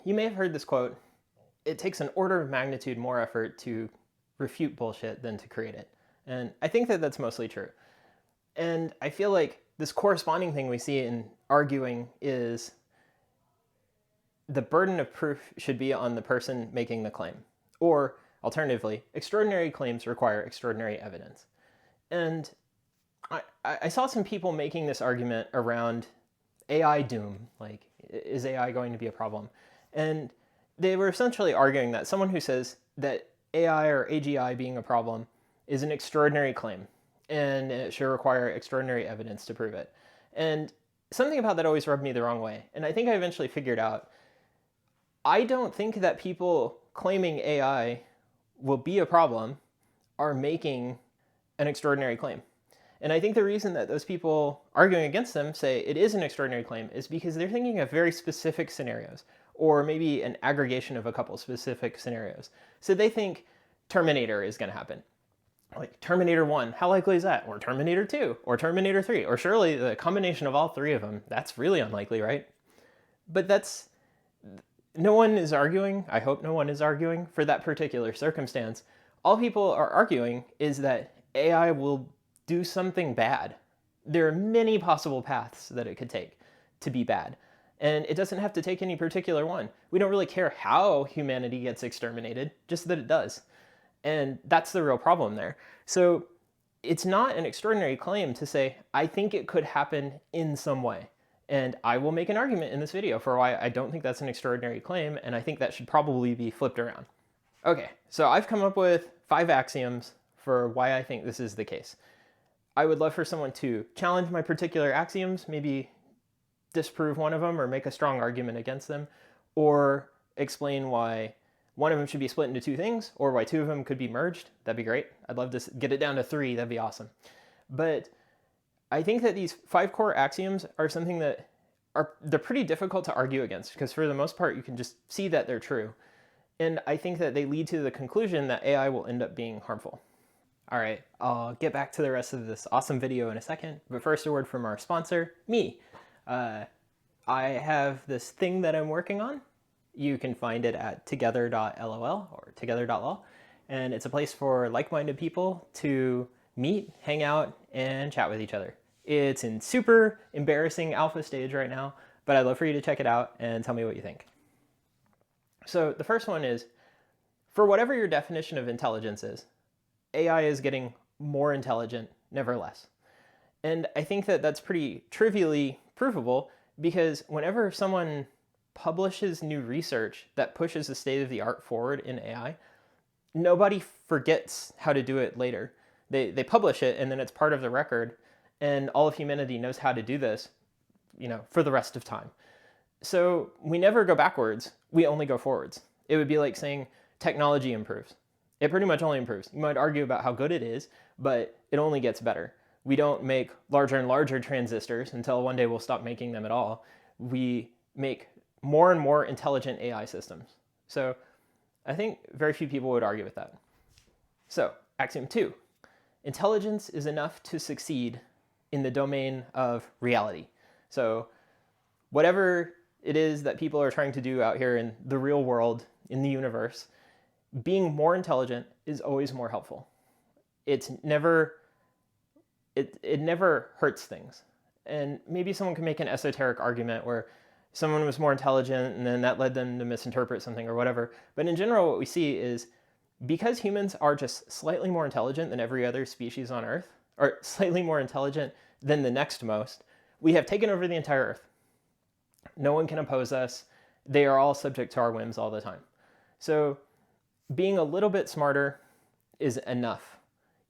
You may have heard this quote: it takes an order of magnitude more effort to refute bullshit than to create it. And I think that that's mostly true. And I feel like this corresponding thing we see in arguing is the burden of proof should be on the person making the claim. Or, alternatively, extraordinary claims require extraordinary evidence. And I saw some people making this argument around AI doom, like, is AI going to be a problem? And they were essentially arguing that someone who says that AI or AGI being a problem is an extraordinary claim, and it should require extraordinary evidence to prove it. And something about that always rubbed me the wrong way. And I think I eventually figured out, I don't think that people claiming AI will be a problem are making an extraordinary claim. And I think the reason that those people arguing against them say it is an extraordinary claim is because they're thinking of very specific scenarios, or maybe an aggregation of a couple specific scenarios. So they think Terminator is going to happen. Like Terminator 1, how likely is that? Or Terminator 2, or Terminator 3, or surely the combination of all three of them, that's really unlikely, right? But no one is arguing, I hope no one is arguing for that particular circumstance. All people are arguing is that AI will do something bad. There are many possible paths that it could take to be bad. And it doesn't have to take any particular one. We don't really care how humanity gets exterminated, just that it does. And that's the real problem there. So it's not an extraordinary claim to say, I think it could happen in some way. And I will make an argument in this video for why I don't think that's an extraordinary claim, and I think that should probably be flipped around. Okay, so I've come up with 5 axioms for why I think this is the case. I would love for someone to challenge my particular axioms, maybe disprove one of them or make a strong argument against them, or explain why one of them should be split into 2 things, or why 2 of them could be merged. That'd be great. I'd love to get it down to 3. That'd be awesome. But I think that these 5 core axioms are something that they're pretty difficult to argue against, because for the most part, you can just see that they're true. And I think that they lead to the conclusion that AI will end up being harmful. All right, I'll get back to the rest of this awesome video in a second, but first a word from our sponsor, me. I have this thing that I'm working on. You can find it at together.lol or together.lol, and it's a place for like-minded people to meet, hang out, and chat with each other. It's in super embarrassing alpha stage right now, but I'd love for you to check it out and tell me what you think. So the first one is, for whatever your definition of intelligence is, AI is getting more intelligent, never less. And I think that that's pretty trivially provable, because whenever someone publishes new research that pushes the state of the art forward in AI, nobody forgets how to do it later. They publish it, and then it's part of the record, and all of humanity knows how to do this, for the rest of time. So we never go backwards, we only go forwards. It would be like saying technology improves. It pretty much only improves. You might argue about how good it is, but it only gets better. We don't make larger and larger transistors until one day we'll stop making them at all. We make more and more intelligent AI systems. So I think very few people would argue with that. So, axiom 2. Intelligence is enough to succeed in the domain of reality. So whatever it is that people are trying to do out here in the real world, in the universe, being more intelligent is always more helpful. It never hurts things. And maybe someone can make an esoteric argument where someone was more intelligent and then that led them to misinterpret something or whatever. But in general, what we see is, because humans are just slightly more intelligent than every other species on Earth, or slightly more intelligent than the next most, we have taken over the entire Earth. No one can oppose us. They are all subject to our whims all the time. So being a little bit smarter is enough.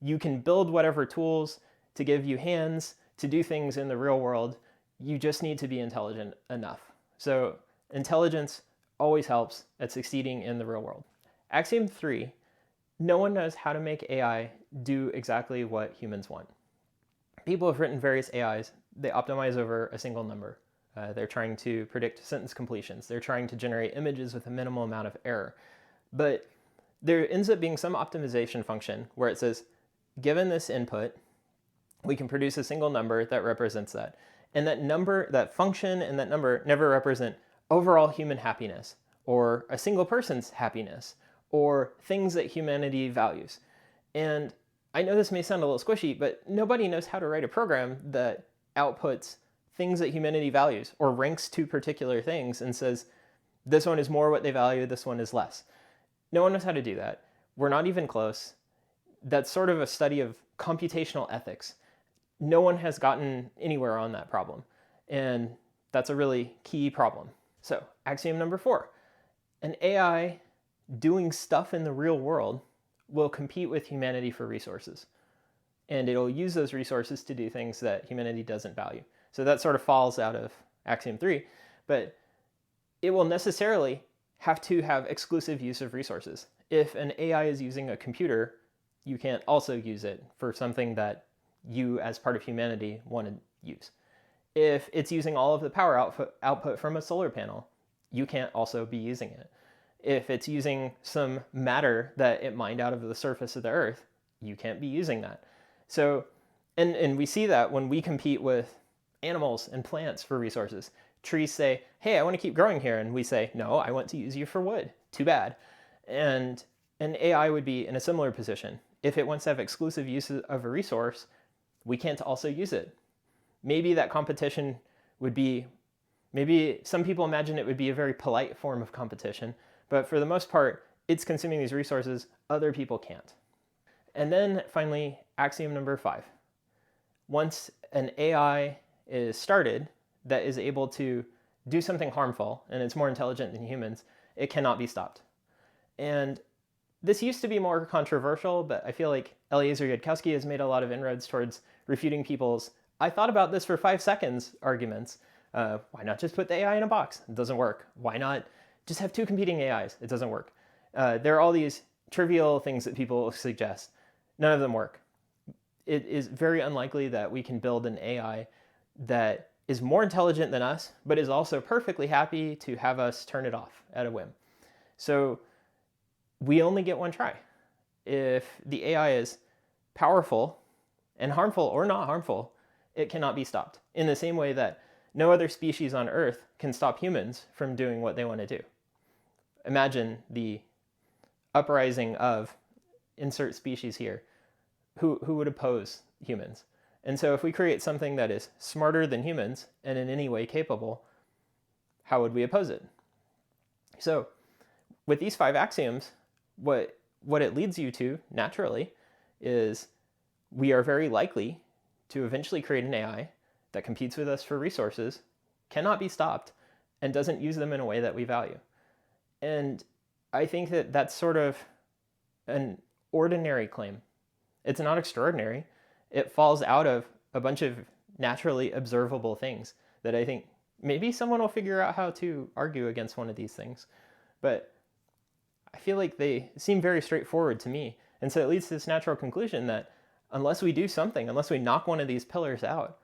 You can build whatever tools to give you hands to do things in the real world. You just need to be intelligent enough. So intelligence always helps at succeeding in the real world. Axiom 3, no one knows how to make AI do exactly what humans want. People have written various AIs. They optimize over a single number. They're trying to predict sentence completions. They're trying to generate images with a minimal amount of error. But there ends up being some optimization function where it says, given this input, we can produce a single number that represents that. And that number, that function and that number never represent overall human happiness or a single person's happiness, or things that humanity values. And I know this may sound a little squishy, but nobody knows how to write a program that outputs things that humanity values or ranks two particular things and says, this one is more what they value, this one is less. No one knows how to do that. We're not even close. That's sort of a study of computational ethics. No one has gotten anywhere on that problem. And that's a really key problem. So, axiom number 4. An AI doing stuff in the real world will compete with humanity for resources. And it'll use those resources to do things that humanity doesn't value. So that sort of falls out of axiom 3. But it will necessarily have to have exclusive use of resources. If an AI is using a computer, you can't also use it for something that you, as part of humanity, want to use. If it's using all of the power output from a solar panel, you can't also be using it. If it's using some matter that it mined out of the surface of the earth, you can't be using that. So, and we see that when we compete with animals and plants for resources. Trees say, hey, I want to keep growing here. And we say, no, I want to use you for wood. Too bad. And an AI would be in a similar position. If it wants to have exclusive use of a resource, we can't also use it. Maybe that competition would be, maybe some people imagine it would be a very polite form of competition, but for the most part, it's consuming these resources, other people can't. And then finally, axiom number 5. Once an AI is started that is able to do something harmful, and it's more intelligent than humans, it cannot be stopped. And this used to be more controversial, but I feel like Eliezer Yudkowsky has made a lot of inroads towards refuting people's I thought about this for 5 seconds arguments. Why not just put the AI in a box? It doesn't work. Why not just have 2 competing AIs? It doesn't work. There are all these trivial things that people suggest. None of them work. It is very unlikely that we can build an AI that is more intelligent than us, but is also perfectly happy to have us turn it off at a whim. So we only get one try. If the AI is powerful and harmful or not harmful, it cannot be stopped. In the same way that no other species on Earth can stop humans from doing what they want to do. Imagine the uprising of insert species here. Who would oppose humans? And so if we create something that is smarter than humans and in any way capable, how would we oppose it? So with these 5 axioms, what it leads you to naturally is we are very likely to eventually create an AI that competes with us for resources, cannot be stopped, and doesn't use them in a way that we value. And I think that that's sort of an ordinary claim. It's not extraordinary. It falls out of a bunch of naturally observable things that I think maybe someone will figure out how to argue against one of these things. But I feel like they seem very straightforward to me. And so it leads to this natural conclusion that unless we do something, unless we knock one of these pillars out,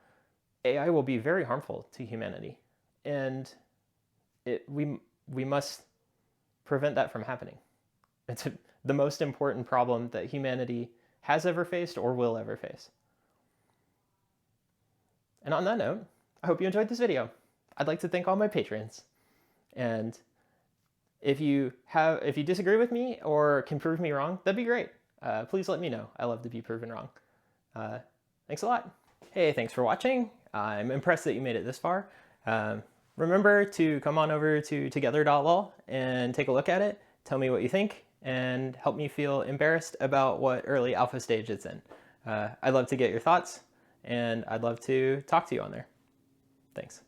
AI will be very harmful to humanity. And we must prevent that from happening. It's the most important problem that humanity has ever faced or will ever face. And on that note, I hope you enjoyed this video. I'd like to thank all my patrons. And if you disagree with me or can prove me wrong, that'd be great. Please let me know. I love to be proven wrong. Thanks a lot. Hey, thanks for watching. I'm impressed that you made it this far. Remember to come on over to together.lol and take a look at it. Tell me what you think and help me feel embarrassed about what early alpha stage it's in. I'd love to get your thoughts and I'd love to talk to you on there. Thanks.